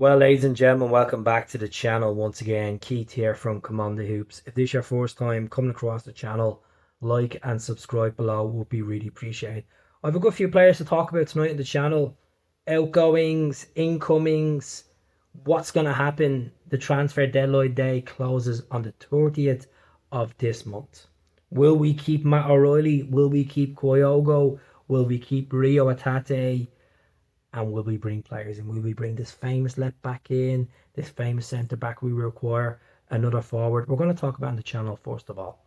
Well, ladies and gentlemen, welcome back to the channel once again. Keith here from Command the Hoops. If this is your first time coming across the channel, like and subscribe below would be really appreciated. I have a good few players to talk about tonight in the channel. Outgoings, incomings, what's going to happen. The transfer deadline day closes on the 30th of this month. Will we keep Matt O'Reilly? Will we keep Kyogo? Will we keep Rio Atate? And will we bring players in? Will we bring this famous left back in? This famous centre back we require? Another forward? We're going to talk about on the channel first of all.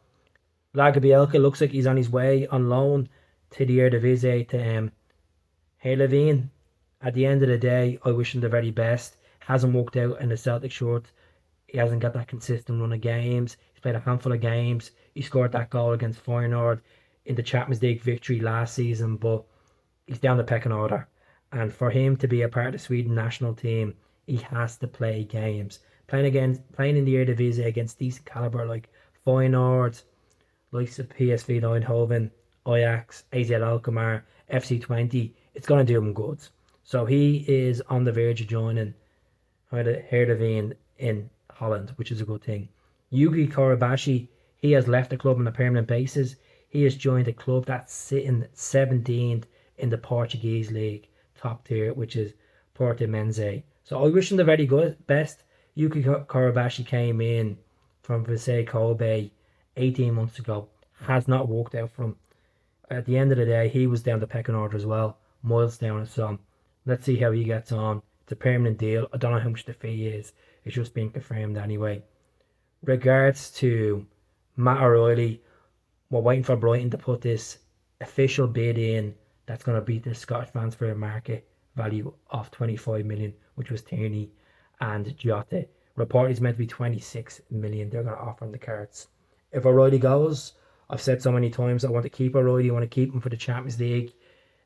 Lagerbielke looks like he's on his way on loan to the Eredivisie to Heerenveen. At the end of the day, I wish him the very best. Hasn't worked out in the Celtic shirt. He hasn't got that consistent run of games. He's played a handful of games. He scored that goal against Feyenoord in the Champions League victory last season, but he's down the pecking order. And for him to be a part of the Sweden national team, he has to play games. Playing in the Eredivisie against decent caliber like Feyenoord, likes of PSV Eindhoven, Ajax, AZ Alkmaar, FC20, it's going to do him good. So he is on the verge of joining Heerenveen in Holland, which is a good thing. Yuki Kobayashi, he has left the club on a permanent basis. He has joined a club that's sitting 17th in the Portuguese league top tier, which is Portimomense. So I wish him the very good best. Yuki Kobayashi came in from Vissel Kobe 18 months ago. Has not worked out for him. At the end of the day, he was down the pecking order as well. Miles down his son. Let's see how he gets on. It's a permanent deal. I don't know how much the fee is. It's just being confirmed anyway. Regards to Matt O'Reilly, we're waiting for Brighton to put this official bid in that's going to beat the Scottish transfer market value of 25 million, which was Tierney and Jota. Report is meant to be 26 million. They're going to offer him the cards. If O'Reilly goes, I've said so many times I want to keep O'Reilly. I want to keep him for the Champions League.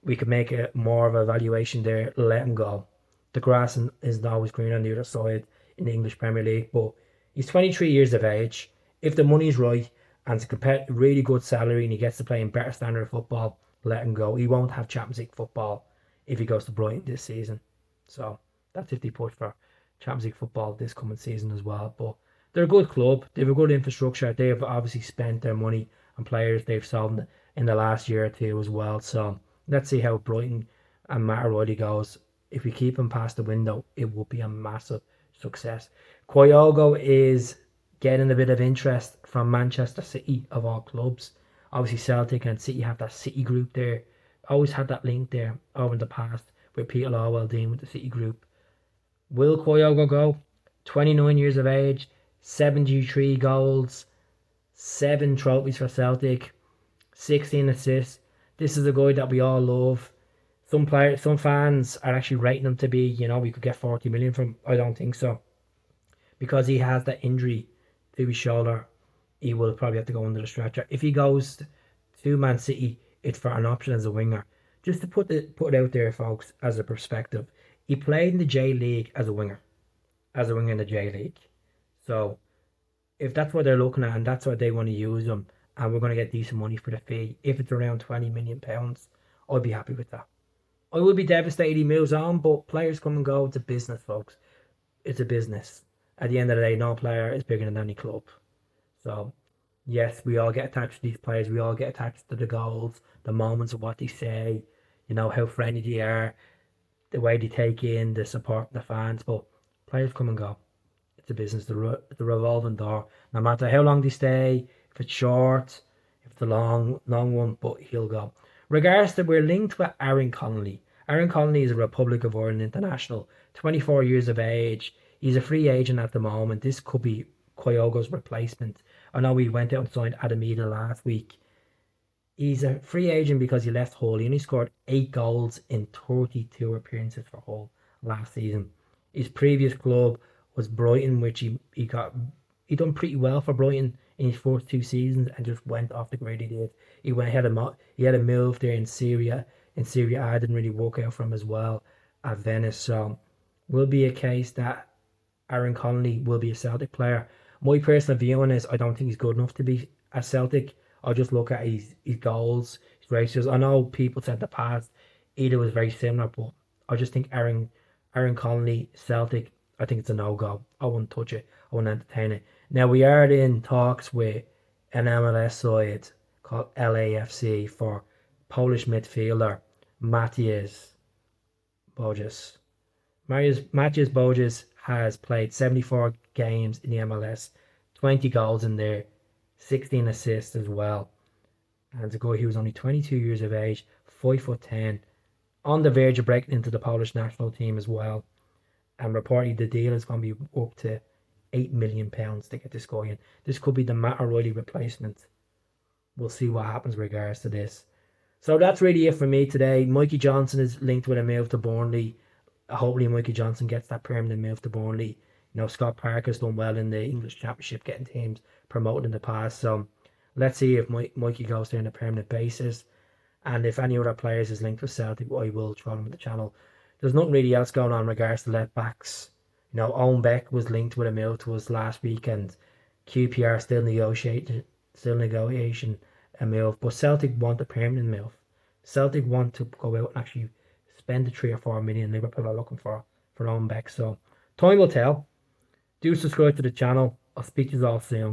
We could make it more of a valuation there. Let him go. The grass isn't always green on the other side in the English Premier League, but he's 23 years of age. If the money's right and it's a really good salary and he gets to play in better standard of football, let him go. He won't have Champions League football if he goes to Brighton this season. So that's if they push for Champions League football this coming season as well. But they're a good club. They have a good infrastructure. They have obviously spent their money on players they've sold in the last year or two as well. So let's see how Brighton and Matt O'Reilly goes. If we keep him past the window, it will be a massive success. Kyogo is getting a bit of interest from Manchester City of all clubs. Obviously Celtic and City have that City group there. Always had that link there over in the past with Peter Lawwell dealing with the City group. Will Kyogo go? 29 years of age, 73 goals, 7 trophies for Celtic, 16 assists. This is a guy that we all love. Some fans are actually rating him to be, we could get 40 million from him. I don't think so. Because he has that injury to his shoulder, he will probably have to go under the stretcher. If he goes to Man City, it's for an option as a winger. Just to put it out there, folks, as a perspective. He played in the J League as a winger. As a winger in the J League. So, if that's what they're looking at and that's what they want to use him, and we're going to get decent money for the fee, if it's around £20 million, I'd be happy with that. I would be devastated he moves on, but players come and go. It's a business, folks. It's a business. At the end of the day, no player is bigger than any club. So, yes, we all get attached to these players. We all get attached to the goals, the moments of what they say, how friendly they are, the way they take in the support of the fans. But players come and go. It's a business, the revolving door. No matter how long they stay, if it's short, if it's a long one, but he'll go. Regards to, we're linked with Aaron Connolly. Aaron Connolly is a Republic of Ireland international, 24 years of age. He's a free agent at the moment. This could be Kyogo's replacement. I know he went out and signed Adamida last week. He's a free agent because he left Hull. He only scored 8 goals in 32 appearances for Hull last season. His previous club was Brighton, which he done pretty well for Brighton in his first 2 seasons and just went off the grid. He did. He had a move there in Syria. In Syria, I didn't really work out for him as well at Venice. So will be a case that Aaron Connolly will be a Celtic player. My personal view on this, I don't think he's good enough to be a Celtic. I'll just look at his goals, his ratios. I know people said in the past either was very similar, but I just think Aaron Connolly, Celtic, I think it's a no-go. I wouldn't touch it. I wouldn't entertain it. Now, we are in talks with an MLS side called LAFC for Polish midfielder Mateusz Bogusz. Mateusz Bogusz has played 74 games in the MLS, 20 goals in there, 16 assists as well. And to go, he was only 22 years of age, 5'10", on the verge of breaking into the Polish national team as well. And reportedly, the deal is going to be up to £8 million to get this guy in. This could be the Matt O'Reilly replacement. We'll see what happens in regards to this. So that's really it for me today. Mikey Johnson is linked with a move to Burnley. Hopefully Mikey Johnson gets that permanent move to Burnley. You know, Scott Parker's done well in the English Championship, getting teams promoted in the past. So let's see if Mikey goes there on a permanent basis. And if any other players is linked with Celtic, I will throw them at the channel. There's nothing really else going on in regards to left backs. You know, Owen Beck was linked with a move to us last week, and QPR still negotiation a move. But Celtic want a permanent move. Celtic want to go out and actually spend the 3 or 4 million Liverpool are looking for Owen Beck. So time will tell. Do subscribe to the channel. I'll speak to you all soon.